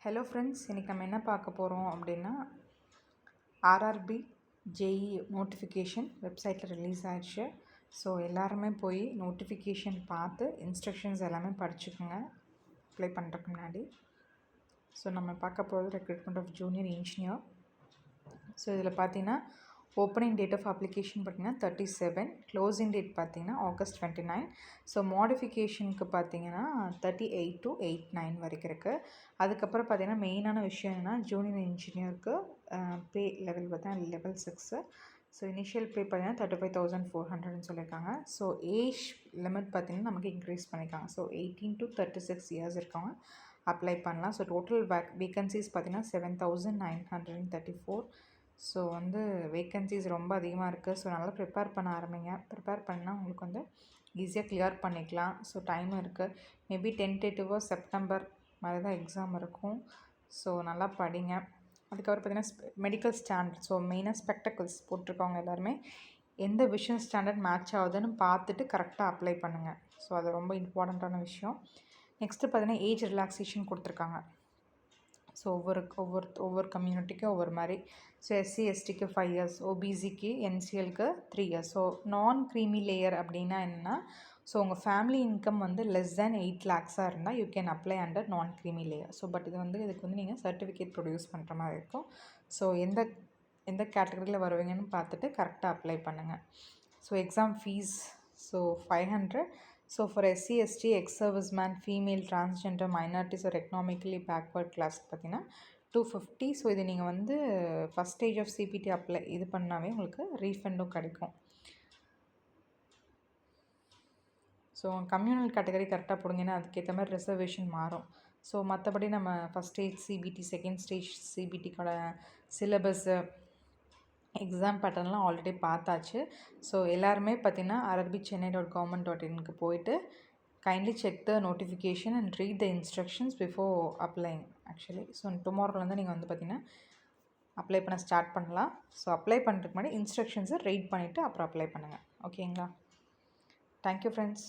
Hello friends, இன்றைக்கி நம்ம என்ன பார்க்க போகிறோம் அப்படின்னா ஆர்ஆர்பி ஜேஇ நோட்டிஃபிகேஷன் வெப்சைட்டில் ரிலீஸ் ஆயிடுச்சு. ஸோ எல்லாருமே போய் நோட்டிஃபிகேஷன் பார்த்து இன்ஸ்ட்ரக்ஷன்ஸ் எல்லாமே படிச்சுக்கோங்க அப்ளை பண்ணுறதுக்கு முன்னாடி. ஸோ நம்ம பார்க்க போகிறது recruitment of junior engineer. So இதில் பார்த்தீங்கன்னா ஓப்பனிங் டேட் ஆஃப் அப்ளிகேஷன் பார்த்தீங்கன்னா 37, க்ளோசிங் டேட் பார்த்தீங்கன்னா August 29. ஸோ மாடிஃபிகேஷனுக்கு பார்த்தீங்கன்னா 38 to 89 வரைக்கும் இருக்குது. அதுக்கப்புறம் பார்த்தீங்கன்னா மெயினான விஷயம் என்னென்னா ஜூனியர் இன்ஜினியருக்கு பே லெவல் பார்த்தீங்கன்னா லெவல் 6. ஸோ இனிஷியல் பே பார்த்தீங்கன்னா 35,400 சொல்லியிருக்காங்க. ஸோ ஏஜ் லிமிட் பார்த்தீங்கன்னா நமக்கு இன்க்ரீஸ் பண்ணியிருக்காங்க. ஸோ 18 to 36 இயர்ஸ் இருக்கவங்க அப்ளை பண்ணலாம். ஸோ டோட்டல் வேக்கன்சிஸ் பார்த்தீங்கன்னா 7,934. ஸோ வேக்கன்சிஸ் ரொம்ப அதிகமாக இருக்குது. ஸோ நல்லா ப்ரிப்பேர் பண்ண ஆரம்பிங்க. ப்ரிப்பேர் பண்ணால் உங்களுக்கு ஈஸியாக கிளியர் பண்ணிக்கலாம். ஸோ டைம் இருக்குது. மேபி டென்டேட்டிவாக செப்டம்பர் மாதிரி தான் எக்ஸாம் இருக்கும். ஸோ நல்லா படிங்க. அதுக்கப்புறம் பார்த்திங்கன்னா மெடிக்கல் ஸ்டாண்டர்ட், ஸோ மெயினாக ஸ்பெக்டக்கிள்ஸ் போட்டிருக்கவங்க எல்லாருமே எந்த விஷன் ஸ்டாண்டர்ட் மேட்ச் ஆகுதுன்னு பார்த்துட்டு கரெக்டாக அப்ளை பண்ணுங்கள். ஸோ அது ரொம்ப இம்பார்ட்டண்ட்டான விஷயம். நெக்ஸ்ட்டு பார்த்திங்கன்னா ஏஜ் ரிலாக்ஸேஷன் கொடுத்துருக்காங்க. ஸோ ஒவ்வொரு கம்யூனிட்டிக்கும் ஒவ்வொரு மாதிரி. ஸோ எஸ்சி எஸ்டிக்கு 5 years, ஓபிசிக்கு என்சிஎலுக்கு 3 years. ஸோ நான் க்ரீமி லேயர் அப்படின்னா என்னென்னா, ஸோ உங்கள் family income less than 8 lakhs இருந்தால் யூ கேன் அப்ளை அண்டர் நான் க்ரீமி லேயர். ஸோ பட் இதுக்கு நீங்கள் சர்டிஃபிகேட் ப்ரொடியூஸ் பண்ணுற மாதிரி இருக்கும். ஸோ எந்த கேட்டகரியில் வருவீங்கன்னு பார்த்துட்டு கரெக்டாக அப்ளை பண்ணுங்கள். So exam fee 500. So for SC ST, ex serviceman, female, transgender, minorities ஒரு எக்கனாமிக்கலி பேக்வர்ட் கிளாஸ் பார்த்தீங்கன்னா 250. ஸோ இது நீங்கள் first stage of CBT apply இது பண்ணாவே உங்களுக்கு ரீஃபண்டும் கிடைக்கும். ஸோ கம்யூனல் கேட்டகரி கரெக்டாக போடுங்கன்னா அதுக்கேற்ற மாதிரி ரிசர்வேஷன் மாறும். ஸோ மற்றபடி நம்ம first stage CBT, second stage சிபிடிக்கான சிலபஸ்ஸு, எக்ஸாம் பேட்டர்ன்லாம் ஆல்ரெடி பார்த்தாச்சு. ஸோ எல்லாருமே பார்த்தீங்கன்னா rrbchennai.government.in போயிட்டு kindly check the notification and read the instructions before applying actually. So டுமாரோலேருந்து நீங்கள் பார்த்தீங்கன்னா அப்ளை பண்ண ஸ்டார்ட் பண்ணலாம். ஸோ அப்ளை பண்ணுறதுக்கு முன்னாடி இன்ஸ்ட்ரக்ஷன்ஸை ரீட் பண்ணிவிட்டு அப்புறம் அப்ளை பண்ணுங்கள். ஓகேங்களா? Thank you friends.